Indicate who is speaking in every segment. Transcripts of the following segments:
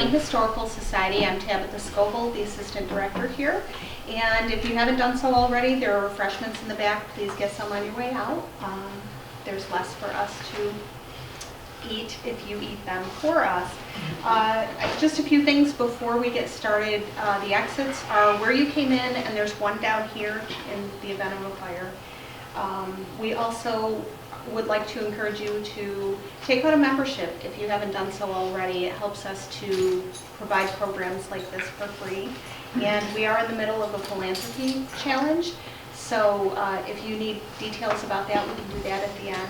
Speaker 1: County Historical Society. I'm Tabitha Scoville, the Assistant Director here. And if you haven't done so already, there are refreshments in the back. Please get some on your way out. There's less for us to eat if you eat them for us. Just a few things before we get started. The exits are where you came in, and there's one down here in the event of a fire. We also would like to encourage you to take out a membership if you haven't done so already. It helps us to provide programs like this for free. And we are in the middle of a philanthropy challenge, so if you need details about that, we can do that at the end.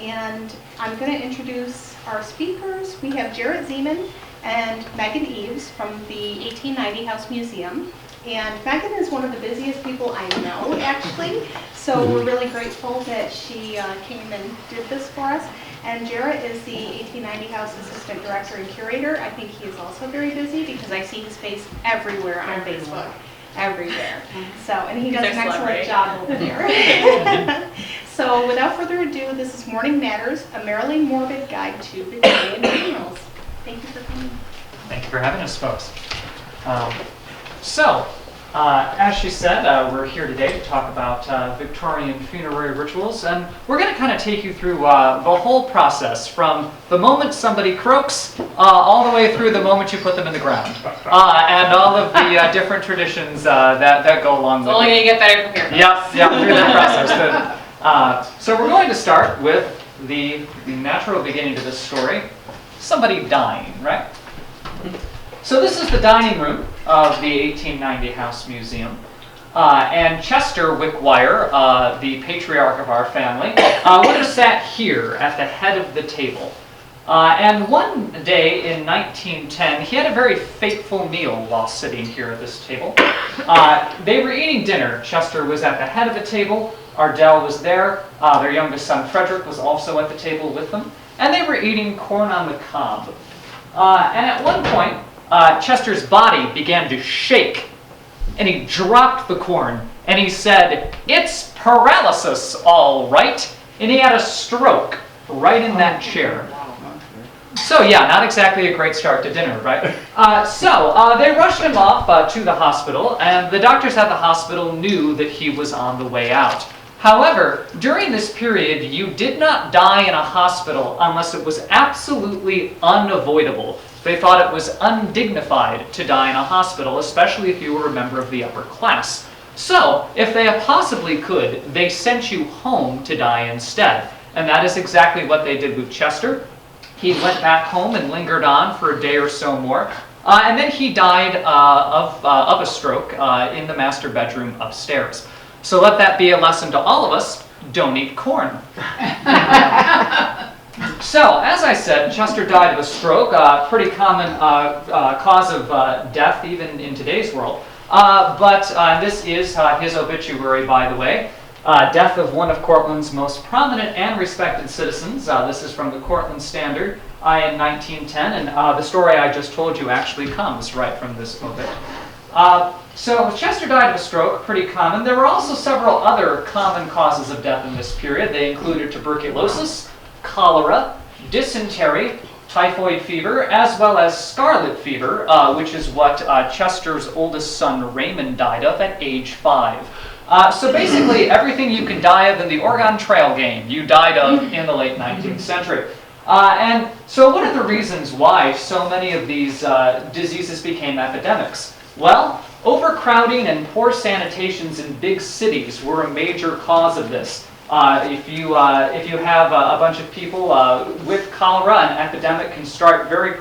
Speaker 1: And I'm going to introduce our speakers. We have Jarrett Zeman and Megan Eves from the 1890 House Museum. And Megan is one of the busiest people I know, actually. So we're really grateful that she came and did this for us. And Jarrett is the 1890 House Assistant Director and Curator. I think he is also very busy because I see his face everywhere on Facebook. Everywhere. So, and he does an excellent job over there. So without further ado, this is Mourning Matters, a Merrily Morbid Guide to Victorian Funerals. Thank you for coming.
Speaker 2: Thank you for having us, folks. As she said, we're here today to talk about Victorian funerary rituals, and we're going to kind of take you through the whole process from the moment somebody croaks all the way through the moment you put them in the ground, and all of the different traditions that go along with it.
Speaker 3: It's only going to get better from here.
Speaker 2: Yep, through that process. So we're going to start with the natural beginning to this story, somebody dying, right? So this is the dining room of the 1890 House Museum. And Chester Wickwire, the patriarch of our family, would have sat here at the head of the table. And one day in 1910, he had a very fateful meal while sitting here at this table. They were eating dinner. Chester was at the head of the table. Ardell was there. Their youngest son, Frederick, was also at the table with them. And they were eating corn on the cob. And at one point, Chester's body began to shake, and he dropped the corn, and he said, "It's paralysis, all right," and he had a stroke right in that chair. So yeah, not exactly a great start to dinner, right? They rushed him off to the hospital, and the doctors at the hospital knew that he was on the way out. However, during this period, you did not die in a hospital unless it was absolutely unavoidable. They thought it was undignified to die in a hospital, especially if you were a member of the upper class. So, if they possibly could, they sent you home to die instead. And that is exactly what they did with Chester. He went back home and lingered on for a day or so more. And then he died of a stroke in the master bedroom upstairs. So let that be a lesson to all of us: don't eat corn. So, as I said, Chester died of a stroke, pretty common cause of death even in today's world. But this is his obituary, by the way. Death of one of Cortland's most prominent and respected citizens. This is from the Cortland Standard in 1910, and the story I just told you actually comes right from this obit. So Chester died of a stroke, pretty common. There were also several other common causes of death in this period. They included tuberculosis, cholera, dysentery, typhoid fever, as well as scarlet fever, which is what Chester's oldest son Raymond died of at age 5. So basically everything you can die of in the Oregon Trail game, you died of in the late 19th century. And so what are the reasons why so many of these diseases became epidemics? Well, overcrowding and poor sanitations in big cities were a major cause of this. If you have a bunch of people with cholera, an epidemic can start very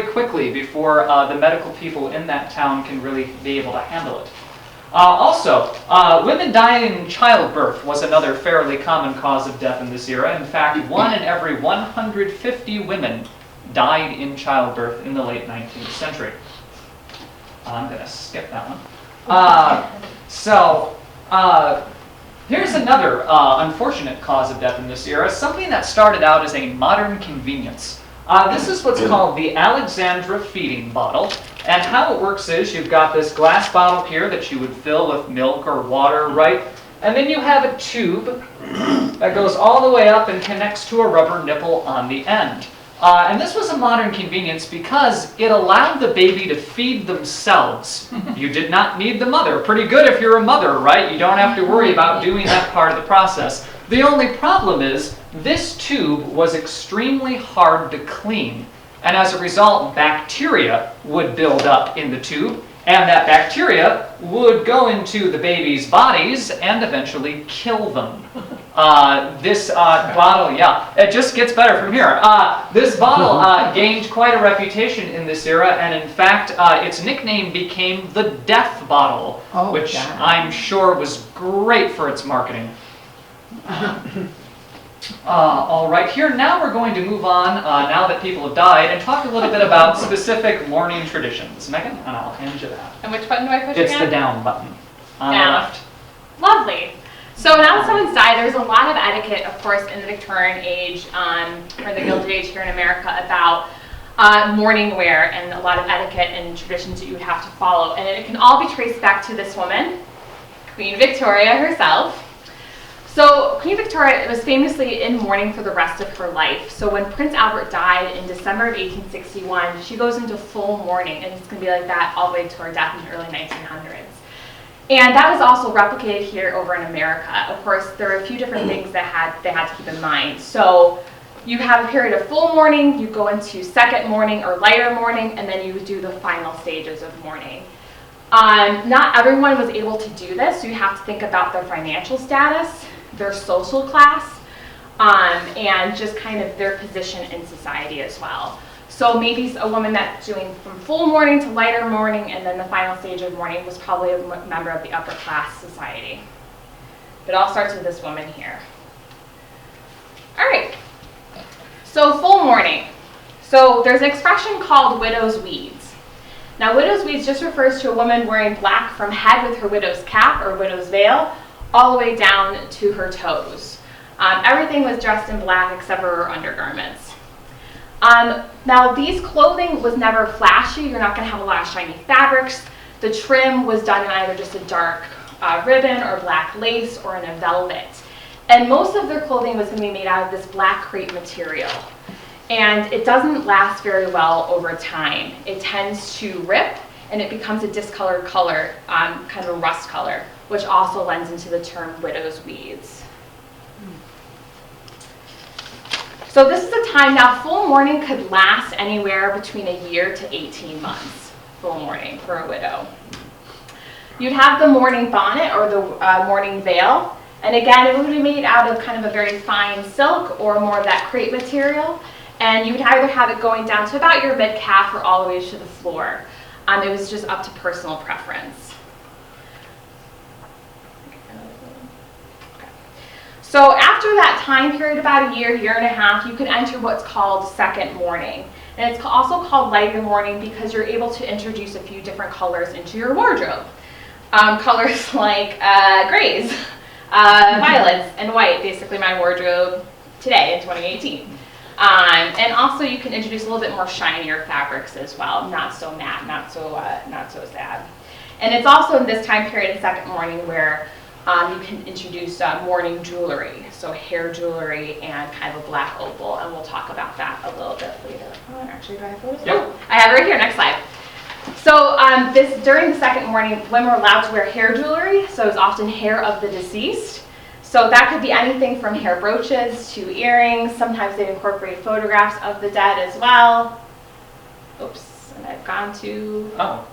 Speaker 2: quickly before the medical people in that town can really be able to handle it. Also, women dying in childbirth was another fairly common cause of death in this era. In fact, 1 in every 150 women died in childbirth in the late 19th century. I'm going to skip that one. Here's another unfortunate cause of death in this era, something that started out as a modern convenience. This is what's called the Alexandra feeding bottle. And how it works is you've got this glass bottle here that you would fill with milk or water, right? And then you have a tube that goes all the way up and connects to a rubber nipple on the end. And this was a modern convenience because it allowed the baby to feed themselves. You did not need the mother. Pretty good if you're a mother, right? You don't have to worry about doing that part of the process. The only problem is this tube was extremely hard to clean. And as a result, bacteria would build up in the tube. And that bacteria would go into the baby's bodies and eventually kill them. This bottle, yeah, it just gets better from here. This bottle gained quite a reputation in this era, and in fact, its nickname became the Death Bottle, which I'm sure was great for its marketing. All right, here now we're going to move on, now that people have died, and talk a little bit about specific mourning traditions. Megan, and I'll hand you that.
Speaker 3: And which button do I push
Speaker 2: It's
Speaker 3: again?
Speaker 2: the down button on
Speaker 3: Down.
Speaker 2: the left.
Speaker 3: Lovely. So now that someone's died, there's a lot of etiquette, of course, in the Victorian age, or the Gilded Age here in America, about mourning wear and a lot of etiquette and traditions that you would have to follow. And it can all be traced back to this woman, Queen Victoria herself. So Queen Victoria was famously in mourning for the rest of her life. So when Prince Albert died in December of 1861, she goes into full mourning, and it's going to be like that all the way to her death in the early 1900s. And that was also replicated here over in America. Of course, there are a few different things that they had to keep in mind. So you have a period of full mourning, you go into second mourning or lighter mourning, and then you do the final stages of mourning. Not everyone was able to do this, so you have to think about their financial status, their social class, and just kind of their position in society as well. So maybe a woman that's doing from full mourning to lighter mourning, and then the final stage of mourning was probably a member of the upper class society. It all starts with this woman here. All right, so full mourning. So there's an expression called widow's weeds. Now widow's weeds just refers to a woman wearing black from head with her widow's cap or widow's veil all the way down to her toes. Everything was dressed in black except for her undergarments. Now these clothing was never flashy. You're not going to have a lot of shiny fabrics. The trim was done in either just a dark ribbon or black lace or in a velvet. And most of their clothing was going to be made out of this black crepe material. And it doesn't last very well over time. It tends to rip and it becomes a discolored color, kind of a rust color, which also lends into the term widow's weeds. So this is a time now, full mourning could last anywhere between a year to 18 months, full mourning for a widow. You'd have the mourning bonnet or the mourning veil. And again, it would be made out of kind of a very fine silk or more of that crepe material. And you would either have it going down to about your mid-calf or all the way to the floor. It was just up to personal preference. So after that time period, about a year, year and a half, you can enter what's called second mourning. And it's also called lighter mourning because you're able to introduce a few different colors into your wardrobe. Colors like grays, violets, and white, basically my wardrobe today in 2018. And also you can introduce a little bit more shinier fabrics as well, not so matte, not so sad. And it's also in this time period in second mourning where you can introduce mourning jewelry, so hair jewelry and kind of a black opal, and we'll talk about that a little bit later. Oh, actually, do I have those?
Speaker 2: Yep.
Speaker 3: Oh, I have it right here, next slide. So during the second mourning, women were allowed to wear hair jewelry, so it was often hair of the deceased. So that could be anything from hair brooches to earrings. Sometimes they'd incorporate photographs of the dead as well. Oops, and I've gone too soon.
Speaker 2: No,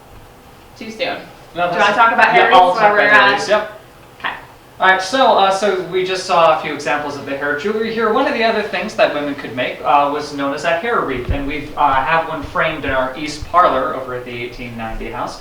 Speaker 3: Do you want to talk about hair
Speaker 2: I'll
Speaker 3: wreaths
Speaker 2: talk
Speaker 3: while we're
Speaker 2: about hair wreaths, yep.
Speaker 3: Okay.
Speaker 2: All right, so we just saw a few examples of the hair jewelry here. One of the other things that women could make was known as a hair wreath, and we have one framed in our east parlor over at the 1890 house.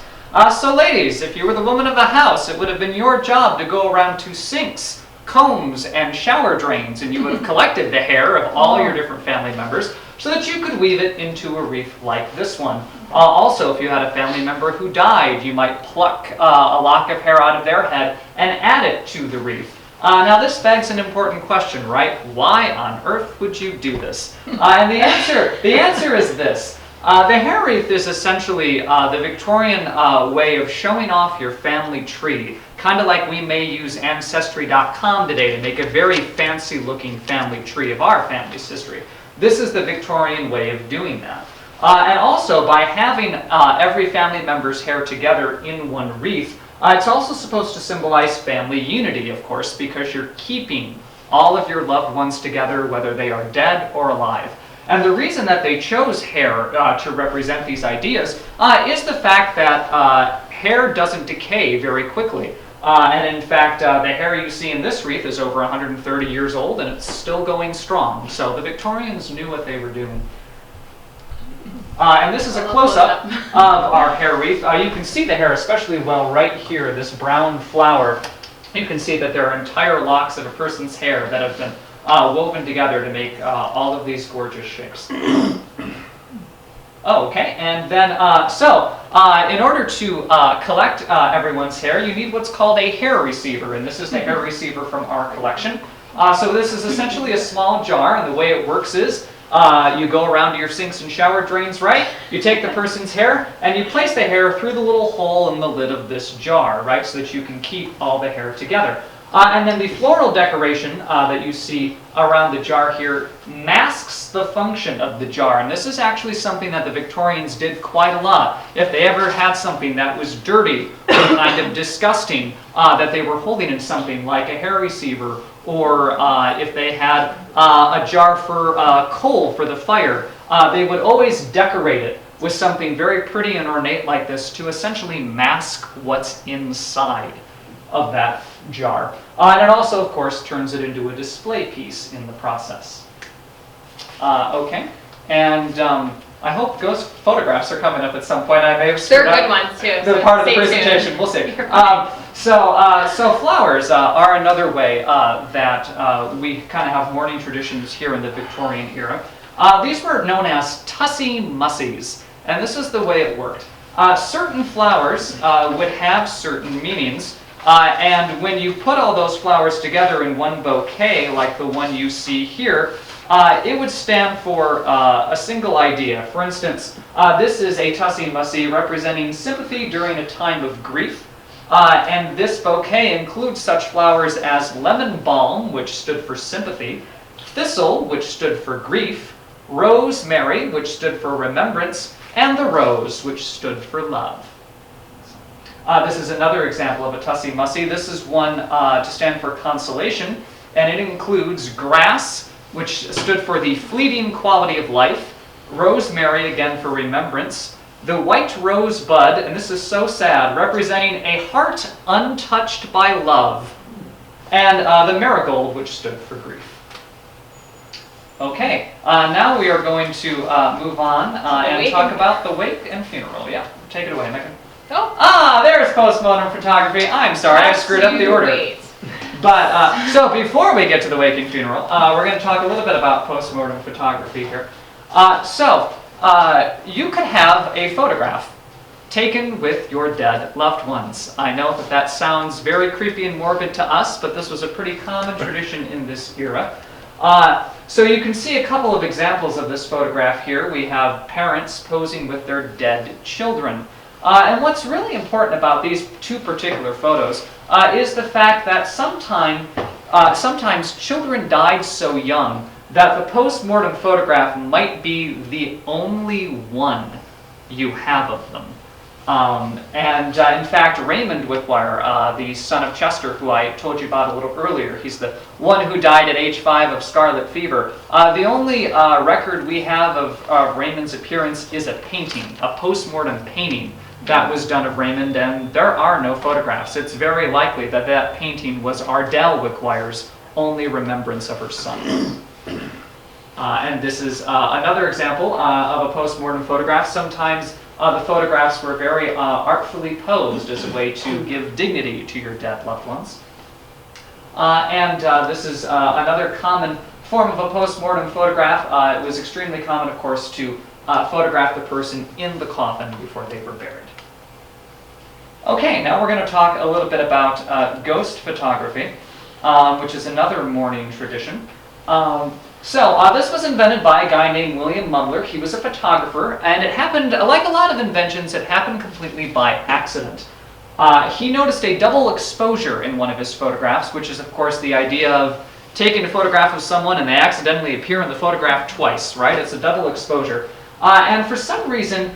Speaker 2: So ladies, if you were the woman of the house, it would have been your job to go around to sinks, combs, and shower drains, and you would have collected the hair of all your different family members so that you could weave it into a wreath like this one. Also, if you had a family member who died, you might pluck a lock of hair out of their head and add it to the wreath. Now this begs an important question, right? Why on earth would you do this? And the answer is this. The hair wreath is essentially the Victorian way of showing off your family tree, kind of like we may use Ancestry.com today to make a very fancy looking family tree of our family's history. This is the Victorian way of doing that. And also, by having every family member's hair together in one wreath, it's also supposed to symbolize family unity, of course, because you're keeping all of your loved ones together, whether they are dead or alive. And the reason that they chose hair to represent these ideas is the fact that hair doesn't decay very quickly. And in fact, the hair you see in this wreath is over 130 years old, and it's still going strong. So the Victorians knew what they were doing. And this is a close-up of our hair wreath. You can see the hair especially well right here, this brown flower. You can see that there are entire locks of a person's hair that have been woven together to make all of these gorgeous shapes. Oh, okay, and then, in order to collect everyone's hair, you need what's called a hair receiver, and this is the hair receiver from our collection. So this is essentially a small jar, and the way it works is you go around to your sinks and shower drains, right? You take the person's hair, and you place the hair through the little hole in the lid of this jar, right, so that you can keep all the hair together. And then the floral decoration that you see around the jar here masks the function of the jar. And this is actually something that the Victorians did quite a lot. If they ever had something that was dirty or kind of disgusting that they were holding in something like a hair receiver, or if they had a jar for coal for the fire, they would always decorate it with something very pretty and ornate like this to essentially mask what's inside of that jar. And it also, of course, turns it into a display piece in the process. Okay, and I hope ghost photographs are coming up at some point. I may have screwed
Speaker 3: They're
Speaker 2: up
Speaker 3: good ones too.
Speaker 2: the part of the presentation. We'll see. So flowers are another way that we kind of have mourning traditions here in the Victorian era. These were known as tussy mussies, and this is the way it worked. Certain flowers would have certain meanings. And when you put all those flowers together in one bouquet, like the one you see here, it would stand for a single idea. For instance, this is a tussy mussy representing sympathy during a time of grief. And this bouquet includes such flowers as lemon balm, which stood for sympathy, thistle, which stood for grief, rosemary, which stood for remembrance, and the rose, which stood for love. This is another example of a tussy mussy. This is one to stand for consolation, and it includes grass, which stood for the fleeting quality of life, rosemary, again for remembrance, the white rosebud, and this is so sad, representing a heart untouched by love, and the marigold, which stood for grief. Okay, now we are going to move on and talk about the wake and funeral. Yeah, take it away, Megan.
Speaker 3: Oh.
Speaker 2: There's post-mortem photography. I'm sorry, I screwed up the order.
Speaker 3: Wait.
Speaker 2: But, so before we get to the wake and funeral, we're going to talk a little bit about post-mortem photography here. You could have a photograph taken with your dead loved ones. I know that that sounds very creepy and morbid to us, but this was a pretty common tradition in this era. So you can see a couple of examples of this photograph here. We have parents posing with their dead children. And what's really important about these two particular photos is the fact that sometimes children died so young that the post-mortem photograph might be the only one you have of them. In fact, Raymond Wickwire, the son of Chester, who I told you about a little earlier, he's the one who died at age 5 of scarlet fever. The only record we have of Raymond's appearance is a painting, a post-mortem painting that was done of Raymond, and there are no photographs. It's very likely that that painting was Ardell Wickwire's only remembrance of her son. And this is another example of a post-mortem photograph. Sometimes the photographs were very artfully posed as a way to give dignity to your dead loved ones. This is another common form of a post-mortem photograph. It was extremely common, of course, to photograph the person in the coffin before they were buried. Okay, now we're going to talk a little bit about ghost photography, which is another mourning tradition. This was invented by a guy named William Mumler. He was a photographer, and it happened, like a lot of inventions, it happened completely by accident. He noticed a double exposure in one of his photographs, which is, of course, the idea of taking a photograph of someone and they accidentally appear in the photograph twice, right? It's a double exposure. And for some reason,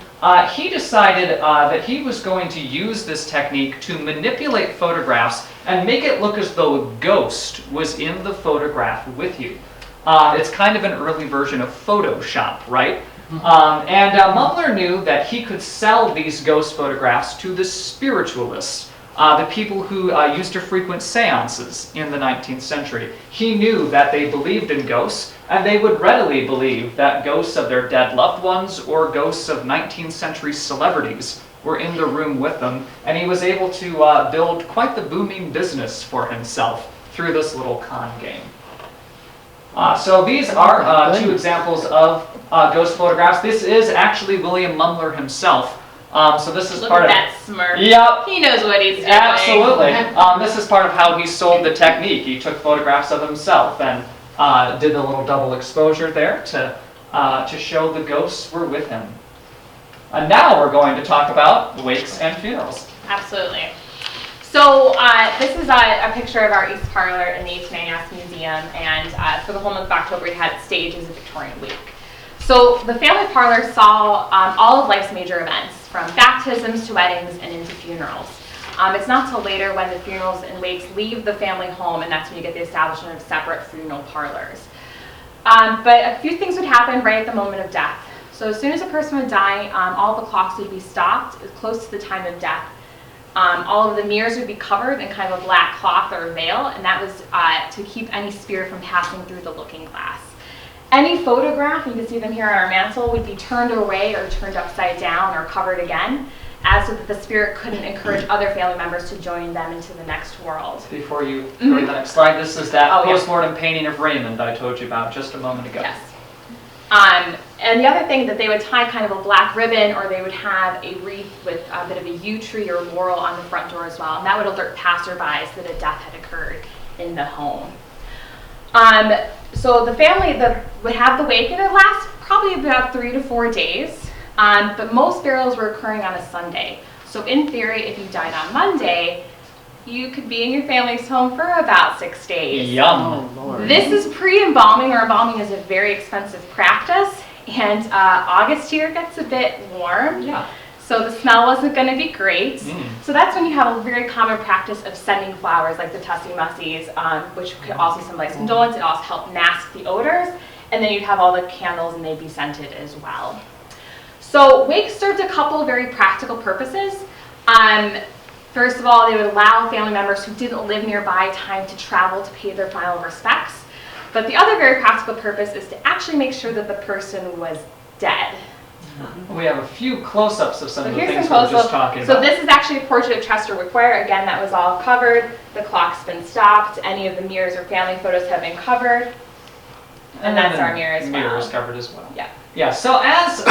Speaker 2: he decided that he was going to use this technique to manipulate photographs and make it look as though a ghost was in the photograph with you. It's kind of an early version of Photoshop, right? And Mumbler knew that he could sell these ghost photographs to the spiritualists, the people who used to frequent seances in the 19th century. He knew that they believed in ghosts, and they would readily believe that ghosts of their dead loved ones or ghosts of 19th century celebrities were in the room with them, and he was able to build quite the booming business for himself through this little con game. So these are two examples of ghost photographs. This is actually William Mumbler himself. So this is
Speaker 3: Look
Speaker 2: part
Speaker 3: at
Speaker 2: of
Speaker 3: that smirk.
Speaker 2: Yep.
Speaker 3: He knows what he's doing.
Speaker 2: Absolutely. This is part of how he sold the technique. He took photographs of himself and did the little double exposure there to show the ghosts were with him. And now we're going to talk about wakes and funerals.
Speaker 3: Absolutely. So this is a picture of our East Parlor in the 1898 Museum, and for the whole month of October we had it staged as a Victorian wake. So the family parlor saw all of life's major events, from baptisms to weddings and into funerals. It's not till later when the funerals and wakes leave the family home, and that's when you get the establishment of separate funeral parlors. But a few things would happen right at the moment of death. So as soon as a person would die, all the clocks would be stopped close to the time of death. All of the mirrors would be covered in kind of a black cloth or a veil, and that was to keep any spirit from passing through the looking glass. Any photograph, you can see them here on our mantle, would be turned away or turned upside down or covered again, as so that the spirit couldn't encourage other family members to join them into the next world.
Speaker 2: Before you go to the next slide, this is that
Speaker 3: Oh, yeah.
Speaker 2: post-mortem painting of Raymond I told you about just a moment ago.
Speaker 3: Yes. And the other thing that they would tie kind of a black ribbon, or they would have a wreath with a bit of a yew tree or laurel on the front door as well, and that would alert passerbys that a death had occurred in the home. So the family that would have the wake, and it lasts probably about 3 to 4 days, but most burials were occurring on a Sunday. So in theory, if you died on Monday, you could be in your family's home for about 6 days.
Speaker 2: Yum.
Speaker 4: Oh, Lord.
Speaker 3: This is pre-embalming, or embalming is a very expensive practice, and August here gets a bit warm.
Speaker 2: Yeah.
Speaker 3: So the smell wasn't going to be great.
Speaker 2: Mm.
Speaker 3: So that's when you have a very common practice of sending flowers, like the tussie mussies, which could also symbolize condolence. It also helped mask the odors. And then you'd have all the candles, and they'd be scented as well. So wakes served a couple of very practical purposes. First of all, they would allow family members who didn't live nearby time to travel to pay their final respects. But the other very practical purpose is to actually make sure that the person was dead.
Speaker 2: We have a few close-ups of some
Speaker 3: So
Speaker 2: of the
Speaker 3: here's
Speaker 2: things
Speaker 3: some
Speaker 2: we were just
Speaker 3: close-up.
Speaker 2: talking
Speaker 3: So
Speaker 2: about.
Speaker 3: this is actually a portrait of Chester Wickwire. Again, that was all covered. The clock's been stopped. Any of the mirrors or family photos have been covered. And that's
Speaker 2: then
Speaker 3: our mirror as
Speaker 2: the
Speaker 3: well.
Speaker 2: mirror is covered as well.
Speaker 3: Yeah.
Speaker 2: Yeah, so as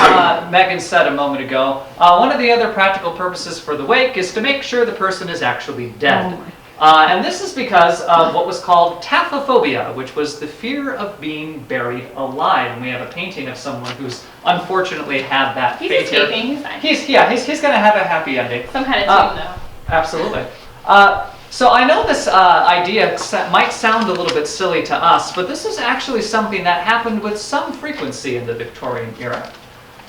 Speaker 2: Megan said a moment ago, one of the other practical purposes for the wake is to make sure the person is actually dead. And this is because of what was called taphophobia, which was the fear of being buried alive. And we have a painting of someone who's unfortunately had that
Speaker 3: He's
Speaker 2: fate here.
Speaker 3: escaping. He's fine.
Speaker 2: He's going to have a happy ending.
Speaker 3: Some kind of tomb, though.
Speaker 2: Absolutely. So I know this idea might sound a little bit silly to us, but this is actually something that happened with some frequency in the Victorian era.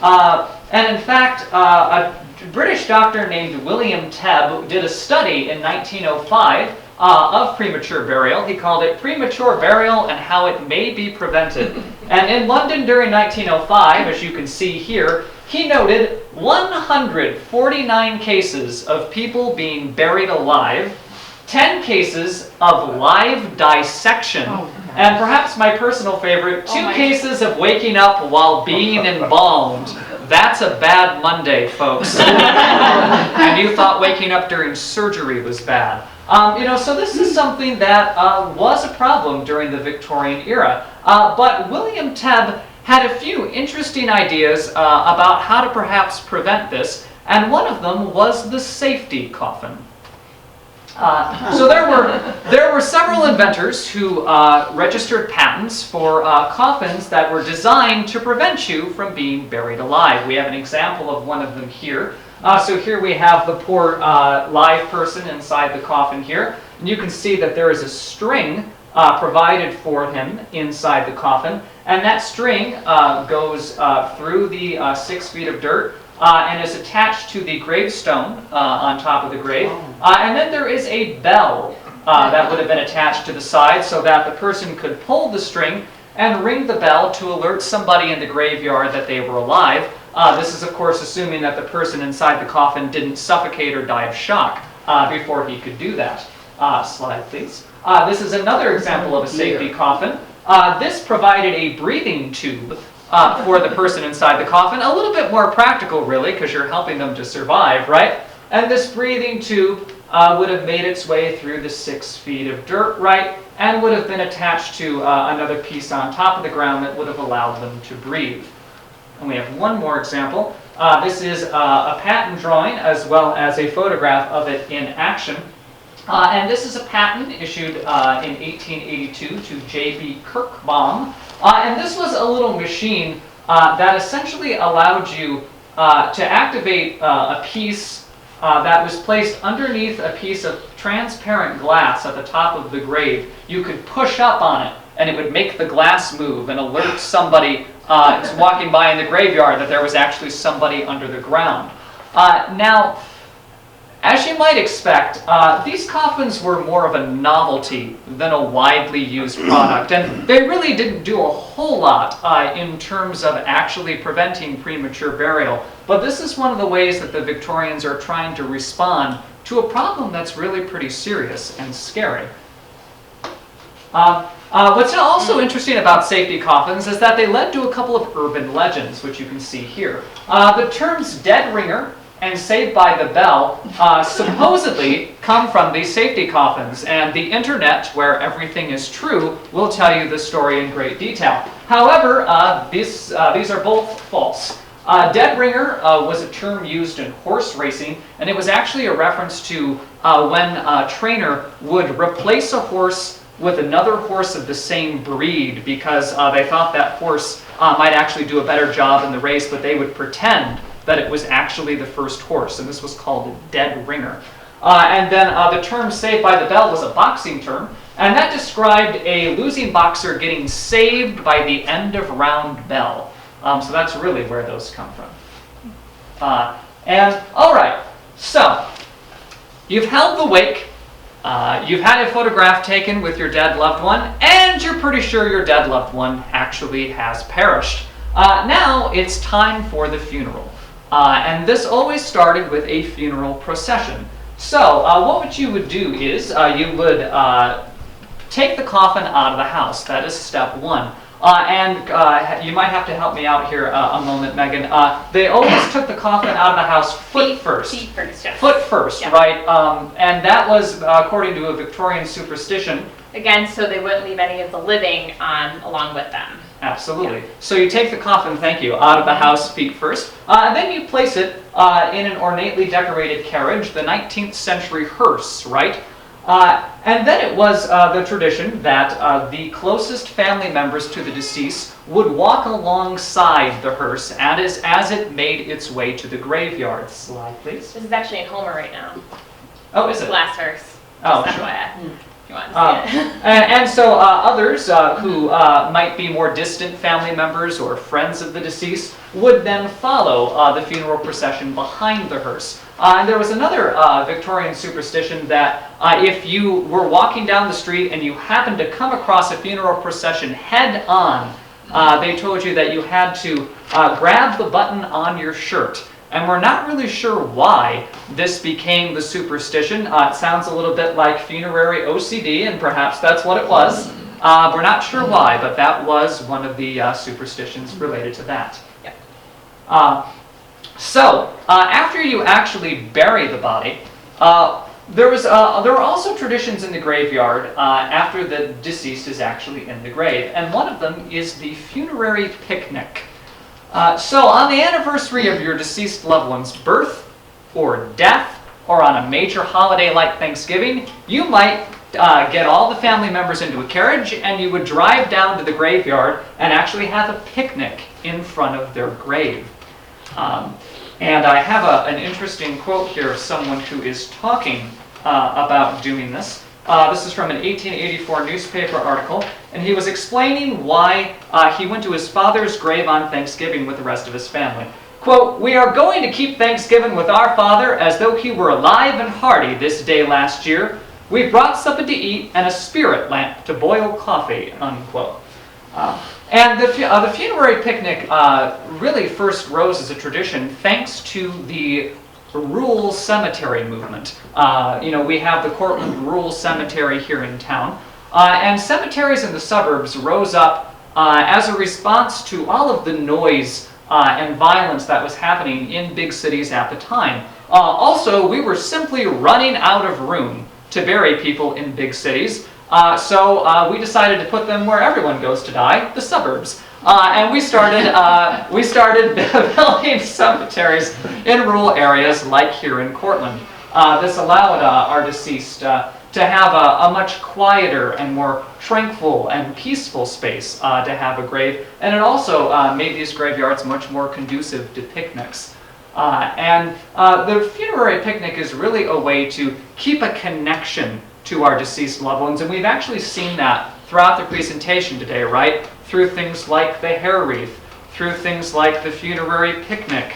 Speaker 2: And in fact, a British doctor named William Tebb did a study in 1905 of premature burial. He called it Premature Burial and How It May Be Prevented. And in London during 1905, as you can see here, he noted 149 cases of people being buried alive, 10 cases of live dissection, and perhaps my personal favorite, 2 cases of waking up while being embalmed. That's a bad Monday, folks. And you thought waking up during surgery was bad. So this is something that was a problem during the Victorian era. But William Tebb had a few interesting ideas about how to perhaps prevent this, and one of them was the safety coffin. So there were several inventors who registered patents for coffins that were designed to prevent you from being buried alive. We have an example of one of them here. So here we have the poor live person inside the coffin here. And you can see that there is a string provided for him inside the coffin, and that string goes through the 6 feet of dirt and is attached to the gravestone on top of the grave. And then there is a bell that would have been attached to the side so that the person could pull the string and ring the bell to alert somebody in the graveyard that they were alive. This is, of course, assuming that the person inside the coffin didn't suffocate or die of shock before he could do that. Slide, please. This is another example of a safety coffin. This provided a breathing tube for the person inside the coffin. A little bit more practical, really, because you're helping them to survive, right? And this breathing tube would have made its way through the 6 feet of dirt, right? And would have been attached to another piece on top of the ground that would have allowed them to breathe. And we have one more example. This is a patent drawing as well as a photograph of it in action. And this is a patent issued in 1882 to J.B. Kirkbaum. And this was a little machine that essentially allowed you to activate a piece that was placed underneath a piece of transparent glass at the top of the grave. You could push up on it and it would make the glass move and alert somebody walking by in the graveyard that there was actually somebody under the ground. Now, as you might expect, these coffins were more of a novelty than a widely used product, and they really didn't do a whole lot in terms of actually preventing premature burial. But this is one of the ways that the Victorians are trying to respond to a problem that's really pretty serious and scary. What's also interesting about safety coffins is that they led to a couple of urban legends, which you can see here. The terms dead ringer and Saved by the Bell supposedly come from these safety coffins, and the internet, where everything is true, will tell you the story in great detail. However, these are both false. Dead ringer was a term used in horse racing, and it was actually a reference to when a trainer would replace a horse with another horse of the same breed because they thought that horse might actually do a better job in the race, but they would pretend that it was actually the first horse, and this was called a dead ringer. And then the term Saved by the Bell was a boxing term, and that described a losing boxer getting saved by the end of round bell. So that's really where those come from. And all right, so you've held the wake, you've had a photograph taken with your dead loved one, and you're pretty sure your dead loved one actually has perished. Now it's time for the funeral. And this always started with a funeral procession. So what you would do is you would take the coffin out of the house. That is step one. And you might have to help me out here a moment, Megan. They always took the coffin out of the house foot first.
Speaker 3: Feet first, yes.
Speaker 2: Foot first, yeah. Right? And that was according to a Victorian superstition.
Speaker 3: Again, so they wouldn't leave any of the living along with them.
Speaker 2: Absolutely. Yeah. So you take the coffin, thank you, out of the house feet first, and then you place it in an ornately decorated carriage, the 19th century hearse, right? And then it was the tradition that the closest family members to the deceased would walk alongside the hearse as it made its way to the graveyard. Slide, please.
Speaker 3: This is actually in Homer right now.
Speaker 2: Oh, is it?
Speaker 3: Last hearse.
Speaker 2: Oh,
Speaker 3: sure. You want to see it.
Speaker 2: And so others who might be more distant family members or friends of the deceased would then follow the funeral procession behind the hearse. And there was another Victorian superstition that if you were walking down the street and you happened to come across a funeral procession head on, they told you that you had to grab the button on your shirt. And we're not really sure why this became the superstition. It sounds a little bit like funerary OCD, and perhaps that's what it was. We're not sure why, but that was one of the superstitions related to that.
Speaker 3: Yep.
Speaker 2: So after you actually bury the body, there were also traditions in the graveyard after the deceased is actually in the grave, and one of them is the funerary picnic. So on the anniversary of your deceased loved one's birth or death, or on a major holiday like Thanksgiving, you might get all the family members into a carriage and you would drive down to the graveyard and actually have a picnic in front of their grave. And I have an interesting quote here of someone who is talking about doing this. This is from an 1884 newspaper article, and he was explaining why he went to his father's grave on Thanksgiving with the rest of his family. Quote, "We are going to keep Thanksgiving with our father as though he were alive and hearty this day last year. We brought something to eat and a spirit lamp to boil coffee," unquote. And the funerary picnic really first rose as a tradition thanks to the rural cemetery movement. We have the Cortland Rural Cemetery here in town, and cemeteries in the suburbs rose up as a response to all of the noise and violence that was happening in big cities at the time. Also, we were simply running out of room to bury people in big cities, so we decided to put them where everyone goes to die, the suburbs. And we started building cemeteries in rural areas like here in Cortland. This allowed our deceased to have a much quieter and more tranquil and peaceful space to have a grave, and it also made these graveyards much more conducive to picnics. And the funerary picnic is really a way to keep a connection to our deceased loved ones, and we've actually seen that throughout the presentation today, right? Through things like the hair wreath, through things like the funerary picnic,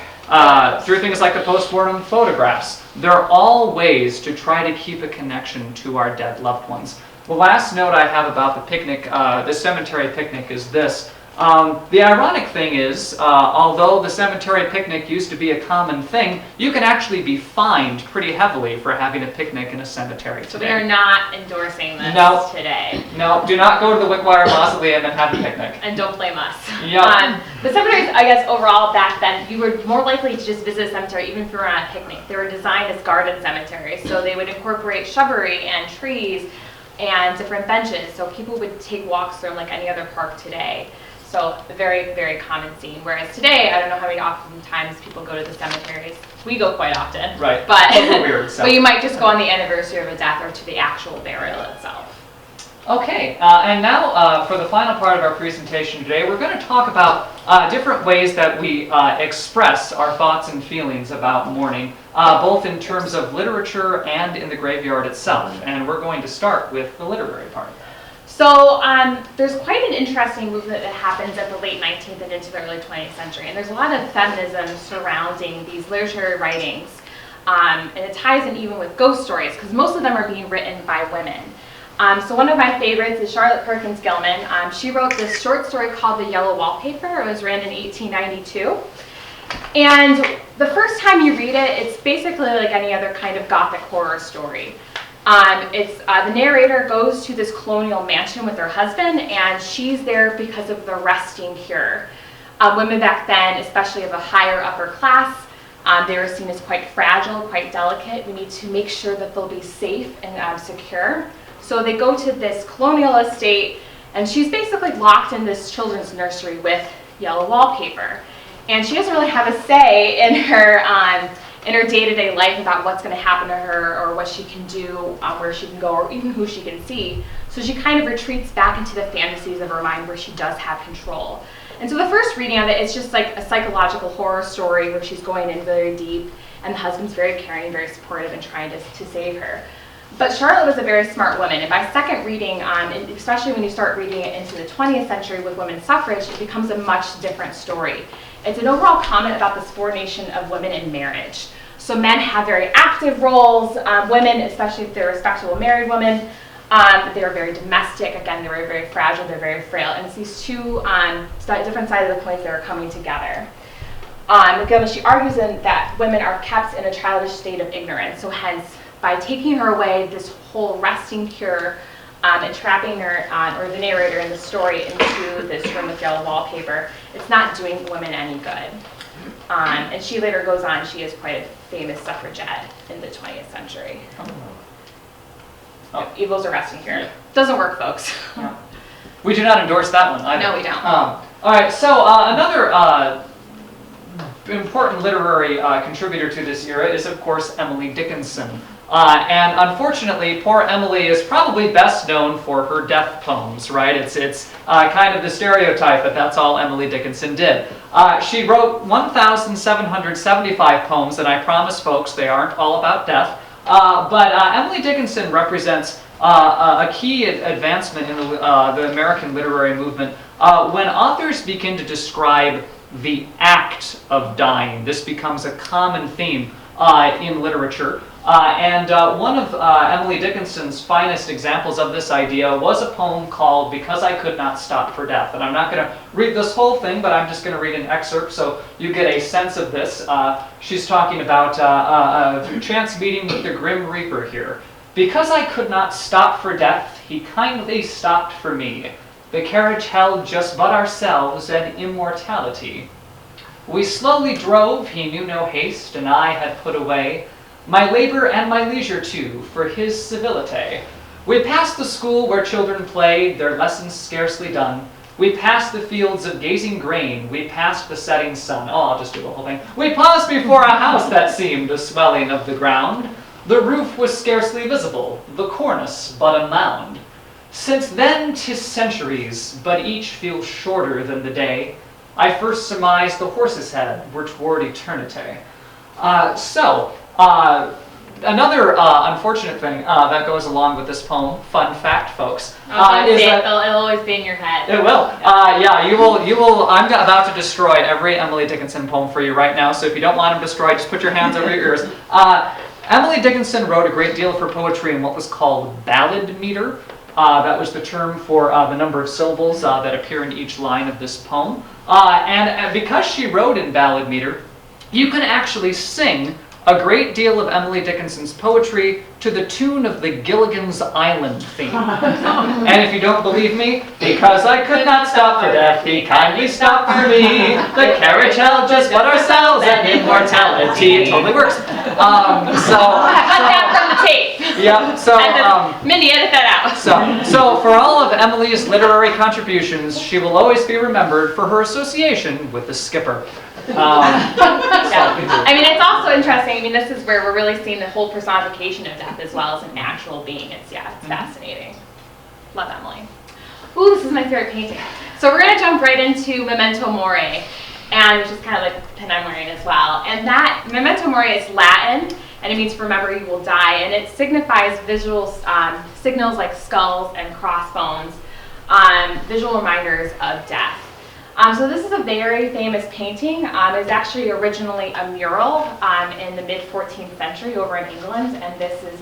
Speaker 2: through things like the post-mortem photographs. They're all ways to try to keep a connection to our dead loved ones. The last note I have about the picnic, the cemetery picnic, is this. The ironic thing is, although the cemetery picnic used to be a common thing, you can actually be fined pretty heavily for having a picnic in a cemetery today.
Speaker 3: So we are not endorsing this today.
Speaker 2: No, do not go to the Wickwire Mausoleum and have a picnic.
Speaker 3: And don't blame us.
Speaker 2: Yep.
Speaker 3: The cemeteries, I guess, overall back then, you were more likely to just visit a cemetery even if you were on a picnic. They were designed as garden cemeteries, so they would incorporate shrubbery and trees and different benches, so people would take walks through them like any other park today. So a very, very common scene. Whereas today, I don't know how many oftentimes people go to the cemeteries. We go quite often.
Speaker 2: Right.
Speaker 3: But,
Speaker 2: weird, so.
Speaker 3: but you might just go on the anniversary of a death or to the actual burial itself.
Speaker 2: Okay, and now for the final part of our presentation today, we're going to talk about different ways that we express our thoughts and feelings about mourning, both in terms of literature and in the graveyard itself. And we're going to start with the literary part.
Speaker 3: So there's quite an interesting movement that happens at the late 19th and into the early 20th century. And there's a lot of feminism surrounding these literary writings. And it ties in even with ghost stories, because most of them are being written by women. So one of my favorites is Charlotte Perkins Gilman. She wrote this short story called The Yellow Wallpaper. It was written in 1892. And the first time you read it, it's basically like any other kind of gothic horror story. The narrator goes to this colonial mansion with her husband, and she's there because of the resting cure. Women back then, especially of a higher upper class, they were seen as quite fragile, quite delicate. We need to make sure that they'll be safe and secure. So they go to this colonial estate, and she's basically locked in this children's nursery with yellow wallpaper. And she doesn't really have a say in her day-to-day life about what's going to happen to her or what she can do, where she can go, or even who she can see. So she kind of retreats back into the fantasies of her mind where she does have control. And so the first reading of it is just like a psychological horror story where she's going in very deep, and the husband's very caring, very supportive, and trying to save her. But Charlotte was a very smart woman, and by second reading, especially when you start reading it into the 20th century with women's suffrage, it becomes a much different story. It's an overall comment about the subordination of women in marriage. So men have very active roles. Women, especially if they're respectable married women, they're very domestic. Again, they're very fragile, they're very frail. And it's these two different sides of the coins that are coming together. Again, she argues that women are kept in a childish state of ignorance. So hence, by taking her away, this whole resting cure, and trapping her, or the narrator in the story, into this room with yellow wallpaper, it's not doing women any good. And she later goes on, she is quite a famous suffragette in the 20th century.
Speaker 2: Oh.
Speaker 3: Evil's a resting cure. Yeah. Doesn't work, folks.
Speaker 2: Yeah. We do not endorse that one either.
Speaker 3: No, we don't.
Speaker 2: All right, so another important literary contributor to this era is, of course, Emily Dickinson. And unfortunately, poor Emily is probably best known for her death poems, right? It's kind of the stereotype that that's all Emily Dickinson did. She wrote 1,775 poems, and I promise folks they aren't all about death. But Emily Dickinson represents a key advancement in the American literary movement. When authors begin to describe the act of dying, this becomes a common theme in literature. One of Emily Dickinson's finest examples of this idea was a poem called Because I Could Not Stop for Death. And I'm not going to read this whole thing, but I'm just going to read an excerpt so you get a sense of this. She's talking about a chance meeting with the Grim Reaper here. Because I could not stop for death, he kindly stopped for me. The carriage held just but ourselves and immortality. We slowly drove, he knew no haste, and I had put away my labor and my leisure too, for his civility. We passed the school where children played, their lessons scarcely done. We passed the fields of gazing grain, we passed the setting sun. Oh, I'll just do the whole thing. We paused before a house that seemed a swelling of the ground. The roof was scarcely visible, the cornice but a mound. Since then 'tis centuries, but each feels shorter than the day. I first surmised the horse's head were toward eternity. Another unfortunate thing that goes along with this poem, fun fact, folks, is that
Speaker 3: it'll always be in your head.
Speaker 2: It will. Yeah, you will. I'm about to destroy every Emily Dickinson poem for you right now. So if you don't want them destroyed, just put your hands over your ears. Emily Dickinson wrote a great deal of her poetry in what was called ballad meter. That was the term for the number of syllables that appear in each line of this poem. And because she wrote in ballad meter, you can actually sing a great deal of Emily Dickinson's poetry to the tune of the Gilligan's Island theme. And if you don't believe me, because I could not stop for death, he kindly stopped for me. The carriage held just but ourselves and immortality. It totally works.
Speaker 3: Cut that from the tape.
Speaker 2: Yeah, so...
Speaker 3: Mindy, edit that out.
Speaker 2: So for all of Emily's literary contributions, she will always be remembered for her association with the skipper.
Speaker 3: I mean, it's also interesting. I mean, this is where we're really seeing the whole personification of death as well as an actual being. It's fascinating. Love Emily. Ooh, this is my favorite painting. So we're gonna jump right into Memento Mori, and which is kind of like the pin I'm wearing as well. And that Memento Mori is Latin, and it means remember you will die, and it signifies visual signals like skulls and crossbones, visual reminders of death. So this is a very famous painting. It's actually originally a mural in the mid-14th century over in England, and this is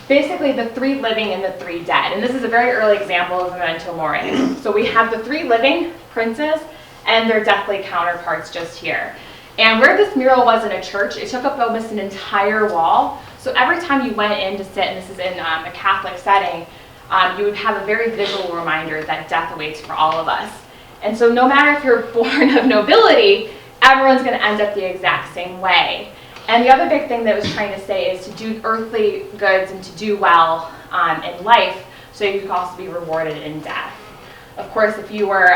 Speaker 3: basically the three living and the three dead. And this is a very early example of Memento Mori. So we have the three living princes and their deathly counterparts just here. And where this mural was in a church, it took up almost an entire wall. So every time you went in to sit, and this is in a Catholic setting, you would have a very visual reminder that death awaits for all of us. And so no matter if you're born of nobility, everyone's going to end up the exact same way. And the other big thing that it was trying to say is to do earthly goods and to do well in life so you can also be rewarded in death. Of course, if you were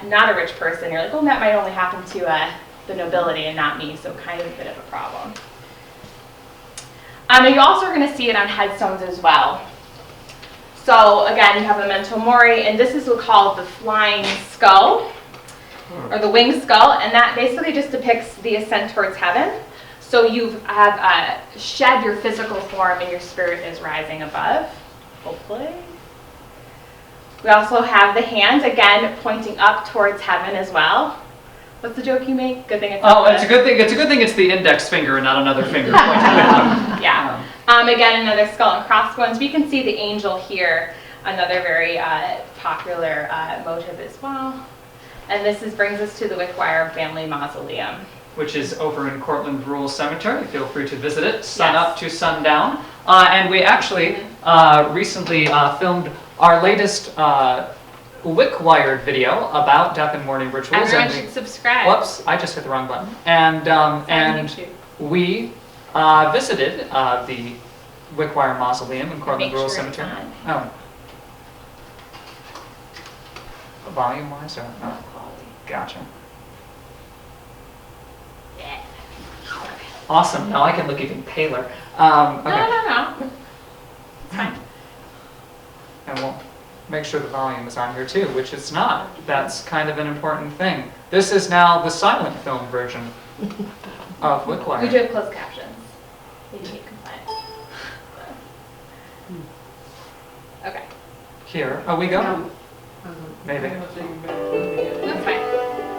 Speaker 3: not a rich person, you're like, well, that might only happen to the nobility and not me, so kind of a bit of a problem. And you also are going to see it on headstones as well. So again, you have Memento Mori, and this is what's called the flying skull, or the winged skull, and that basically just depicts the ascent towards heaven. So you have shed your physical form and your spirit is rising above, hopefully. We also have the hand, again, pointing up towards heaven as well. What's the joke you make? Good thing it's
Speaker 2: it's a good thing. It's a good thing it's the index finger and not another finger pointing up.
Speaker 3: Yeah. Again, another skull and crossbones. We can see the angel here, another very popular motive as well. And this brings us to the Victorian family mausoleum,
Speaker 2: which is over in Cortland Rural Cemetery. Feel free to visit it, sun up to sundown. And we actually recently filmed our latest wick-wired video about death and mourning rituals.
Speaker 3: Everyone should subscribe.
Speaker 2: Whoops, I just hit the wrong button. And we visited the Wickwire Mausoleum in Cortland Rural Cemetery. Oh. Volume-wise or no? Gotcha.
Speaker 3: Yeah.
Speaker 2: Awesome. Now I can look even paler. Okay.
Speaker 3: No. It's fine.
Speaker 2: And we'll make sure the volume is on here too, which it's not. That's kind of an important thing. This is now the silent film version of Wickwire.
Speaker 3: We do have closed captions. Maybe you can find.
Speaker 2: here. Oh, we go?
Speaker 4: No.
Speaker 2: Maybe.
Speaker 3: That's fine.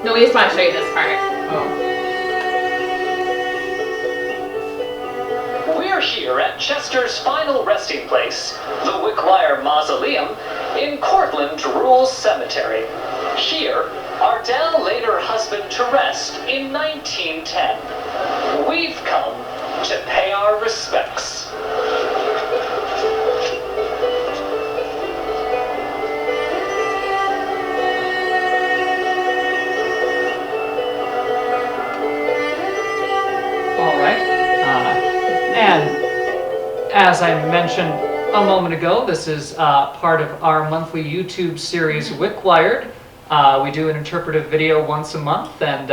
Speaker 3: No, we just want to show you this part.
Speaker 2: We're here at Chester's final resting place, the Wickwire Mausoleum, in Cortland Rural Cemetery. Here, Ardell laid her husband to rest in 1910. We've come to pay our respects. All right. And as I mentioned a moment ago, this is part of our monthly YouTube series, Wickwired. We do an interpretive video once a month, and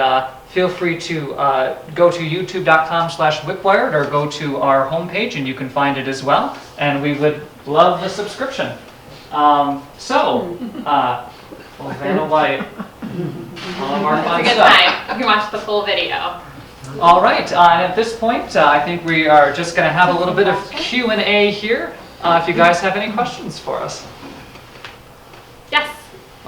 Speaker 2: feel free to go to youtube.com/wickwired or go to our homepage and you can find it as well. And we would love the subscription. We'll van a light. All of our fun
Speaker 3: It's a good
Speaker 2: stuff.
Speaker 3: time. You can watch the full video.
Speaker 2: All right, and at this point, I think we are just going to have a little bit of Q&A here. If you guys have any questions for us.
Speaker 3: Yes.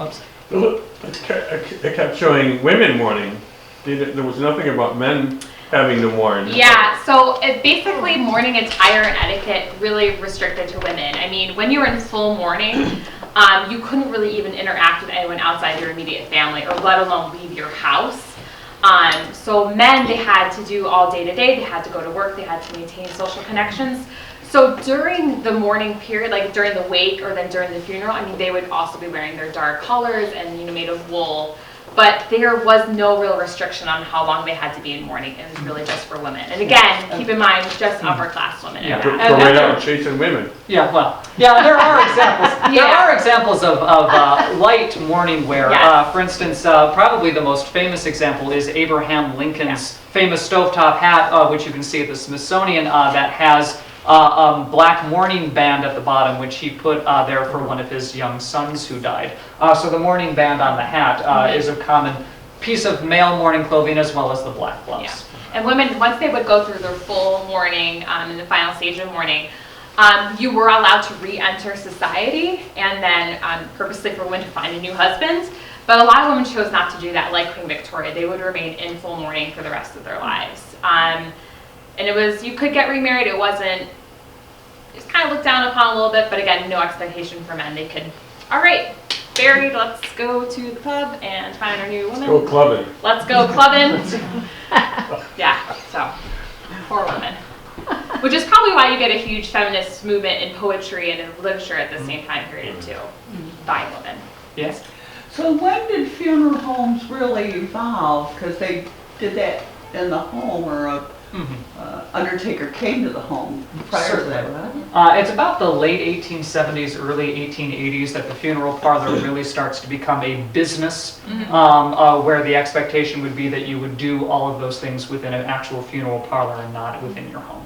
Speaker 2: Oops.
Speaker 5: It kept showing women mourning. There was nothing about men having to mourn.
Speaker 3: Yeah, so it basically mourning attire and etiquette really restricted to women. I mean, when you were in full mourning, you couldn't really even interact with anyone outside your immediate family, or let alone leave your house. So men, they had to do all day to day, they had to go to work, they had to maintain social connections. So during the mourning period, like during the wake or then during the funeral, I mean, they would also be wearing their dark colors and, you know, made of wool. But there was no real restriction on how long they had to be in mourning. It was really just for women. And again, keep in mind, just upper class women.
Speaker 2: Yeah.
Speaker 5: Go right out chasing women.
Speaker 2: Yeah, well, yeah, there are examples. There are examples of light mourning wear.
Speaker 3: Yes.
Speaker 2: For instance, probably the most famous example is Abraham Lincoln's famous stovetop hat, which you can see at the Smithsonian, that has black mourning band at the bottom, which he put there for one of his young sons who died. So the mourning band on the hat is a common piece of male mourning clothing, as well as the black gloves.
Speaker 3: Yeah. And women, once they would go through their full mourning, in the final stage of mourning, you were allowed to re-enter society, and then purposely for women to find a new husband. But a lot of women chose not to do that, like Queen Victoria. They would remain in full mourning for the rest of their lives. And it was, you could get remarried. It was kind of looked down upon a little bit, but again, no expectation for men. They could, all right, buried, let's go to the pub and find our new woman.
Speaker 5: Go clubbing.
Speaker 3: Let's go clubbing. Yeah, so, poor women. Which is probably why you get a huge feminist movement in poetry and in literature at the same time period too. Dying women.
Speaker 2: Yes?
Speaker 4: So when did funeral homes really evolve? Because they did that in the home, or a undertaker came to the home prior to that, right?
Speaker 2: It's about the late 1870s, early 1880s that the funeral parlor really starts to become a business, where the expectation would be that you would do all of those things within an actual funeral parlor and not within your home.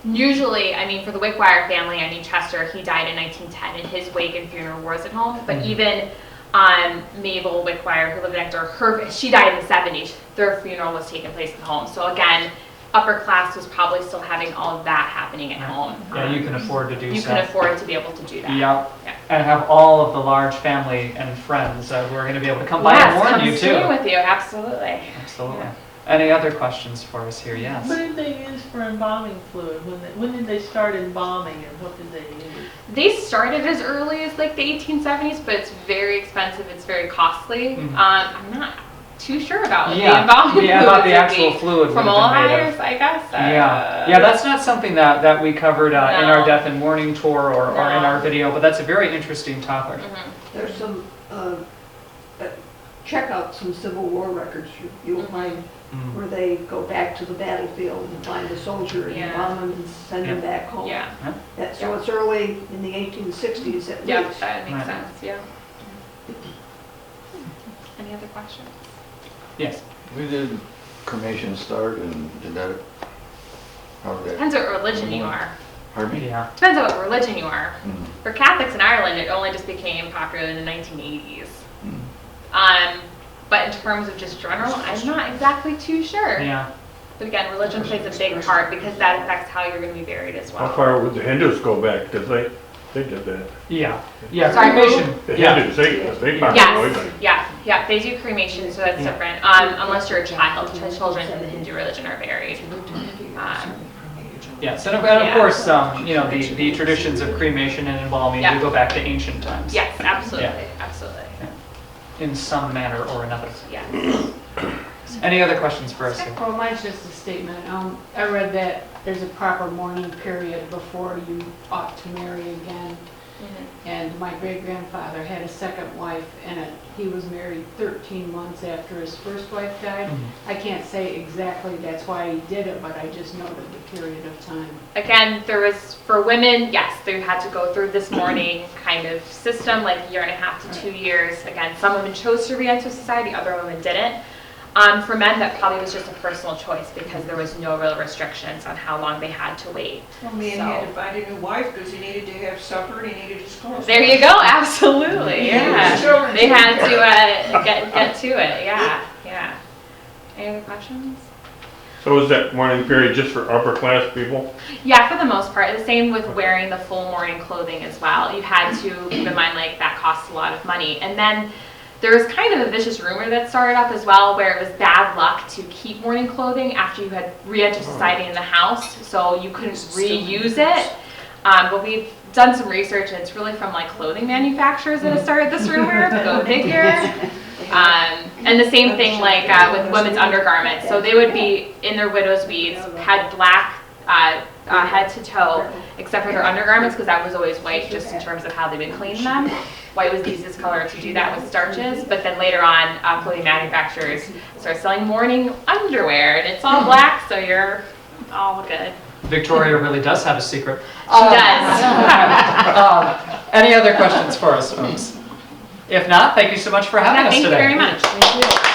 Speaker 3: Usually, I mean, for the Wickwire family, I mean, Chester, he died in 1910 and his wake and funeral was at home. But even Mabel Wickwire, who lived next door, she died in the 70s. Their funeral was taking place at home. So again, upper class was probably still having all of that happening at home.
Speaker 2: Yeah, you can afford to do so.
Speaker 3: You can afford to be able to do that.
Speaker 2: Yeah.
Speaker 3: Yeah.
Speaker 2: And have all of the large family and friends who are going to be able to come by and mourn you too.
Speaker 3: Stay with you, absolutely.
Speaker 2: Absolutely.
Speaker 3: Yeah.
Speaker 2: Any other questions for us here? Yes.
Speaker 6: What did they use for embalming fluid? When did they start embalming, and what did they use?
Speaker 3: They started as early as like the 1870s, but it's very expensive. It's very costly. I'm not too sure about what the embalming fluid
Speaker 2: about the
Speaker 3: would
Speaker 2: actual
Speaker 3: be.
Speaker 2: fluid
Speaker 3: From
Speaker 2: would have been made of.
Speaker 3: Oils, I guess.
Speaker 2: Yeah, that's not something that we covered in our Death and Mourning tour or in our video, but that's a very interesting topic.
Speaker 7: There's some, check out some Civil War records. You'll find where they go back to the battlefield and find a soldier and embalm him and send him back home.
Speaker 3: Yeah.
Speaker 7: So it's early in the 1860s at
Speaker 3: Yeah,
Speaker 7: least.
Speaker 3: that makes sense. Yeah. Any other questions?
Speaker 2: Yes.
Speaker 8: When did cremation start, and did that, how did that?
Speaker 3: Depends what religion you are.
Speaker 8: Pardon me?
Speaker 2: Yeah.
Speaker 3: Depends on what religion you are. For Catholics in Ireland, it only just became popular in the 1980s. But in terms of just general, I'm not exactly too sure.
Speaker 2: Yeah.
Speaker 3: But again, religion plays a big part because that affects how you're going to be buried as well.
Speaker 5: How far would the Hindus go back? Because They did that.
Speaker 2: Yeah,
Speaker 3: Sorry,
Speaker 2: cremation.
Speaker 5: They
Speaker 2: Yeah.
Speaker 5: had to, they probably
Speaker 3: Yes,
Speaker 5: always.
Speaker 3: yeah, they do cremation, so that's
Speaker 2: Yeah.
Speaker 3: different, unless you're a child. Children in the Hindu religion are buried.
Speaker 2: Yes, and of course, you know, the traditions of cremation and embalming
Speaker 3: Yeah.
Speaker 2: do go back to ancient times.
Speaker 3: Yes, absolutely,
Speaker 2: Yeah.
Speaker 3: absolutely,
Speaker 2: In some manner or another.
Speaker 3: yeah.
Speaker 2: Any other questions for us here?
Speaker 9: Well, mine's just a statement. I read that there's a proper mourning period before you ought to marry again. And my great-grandfather had a second wife, and he was married 13 months after his first wife died. I can't say exactly that's why he did it, but I just noted the period of time.
Speaker 3: Again, there was, for women, yes, they had to go through this mourning kind of system, like a year and a half to 2 years. Again, some women chose to re-enter society, other women didn't. For men, that probably was just a personal choice because there was no real restrictions on how long they had to wait.
Speaker 10: Well, man had to find a new wife because he needed to have supper and he needed his clothes.
Speaker 3: There you go, absolutely, yeah.
Speaker 10: Children.
Speaker 3: They had to get to it, yeah. Any other questions?
Speaker 5: So is that mourning period just for upper class people?
Speaker 3: Yeah, for the most part. The same with wearing the full mourning clothing as well. You had to keep in mind, like, that costs a lot of money. And then there was kind of a vicious rumor that started up as well, where it was bad luck to keep mourning clothing after you had re-entered society in the house, so you couldn't reuse it. But we've done some research, and it's really from like clothing manufacturers that have started this rumor. Go figure. And the same thing like with women's undergarments. So they would be in their widow's weeds, had black head to toe, except for their undergarments, because that was always white, just in terms of how they would clean them. White was the easiest color to do that with starches, but then later on, clothing manufacturers started selling mourning underwear, and it's all black, so you're all good.
Speaker 2: Victoria really does have a secret.
Speaker 3: She does.
Speaker 2: Any other questions for us, folks? If not, thank you so much for having us
Speaker 3: Thank
Speaker 2: today.
Speaker 3: you very much.